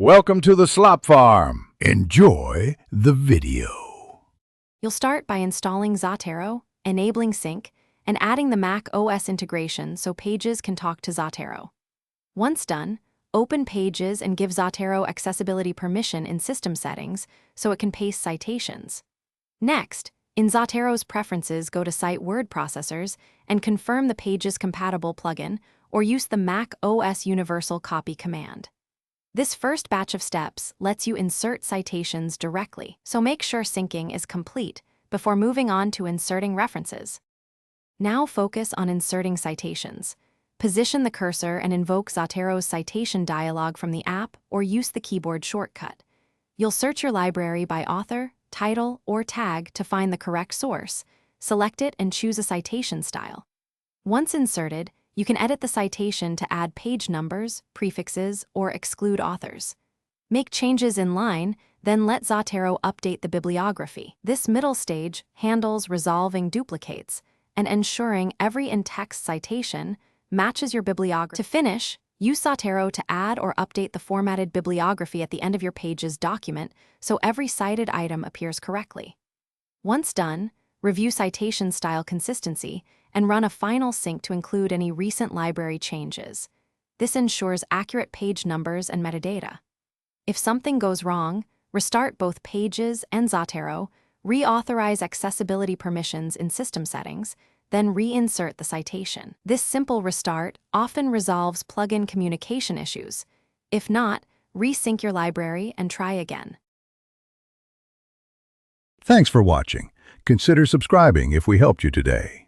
Welcome to the Slop Farm. Enjoy the video. You'll start by installing Zotero, enabling sync, and adding the macOS integration so Pages can talk to Zotero. Once done, open Pages and give Zotero accessibility permission in System Settings so it can paste citations. Next, in Zotero's preferences, go to Cite Word Processors and confirm the Pages compatible plugin or use the macOS Universal Copy command. This first batch of steps lets you insert citations directly, so make sure syncing is complete before moving on to inserting references. Now focus on inserting citations. Position the cursor and invoke Zotero's citation dialog from the app or use the keyboard shortcut. You'll search your library by author, title, or tag to find the correct source. Select it and choose a citation style. Once inserted, you can edit the citation to add page numbers, prefixes, or exclude authors. Make changes in line, then let Zotero update the bibliography. This middle stage handles resolving duplicates and ensuring every in-text citation matches your bibliography. To finish, use Zotero to add or update the formatted bibliography at the end of your Pages document so every cited item appears correctly. Once done, review citation style consistency and run a final sync to include any recent library changes. This ensures accurate page numbers and metadata. If something goes wrong, restart both Pages and Zotero, reauthorize accessibility permissions in System Settings, then reinsert the citation. This simple restart often resolves plugin communication issues. If not, resync your library and try again. Thanks for watching. Consider subscribing if we helped you today.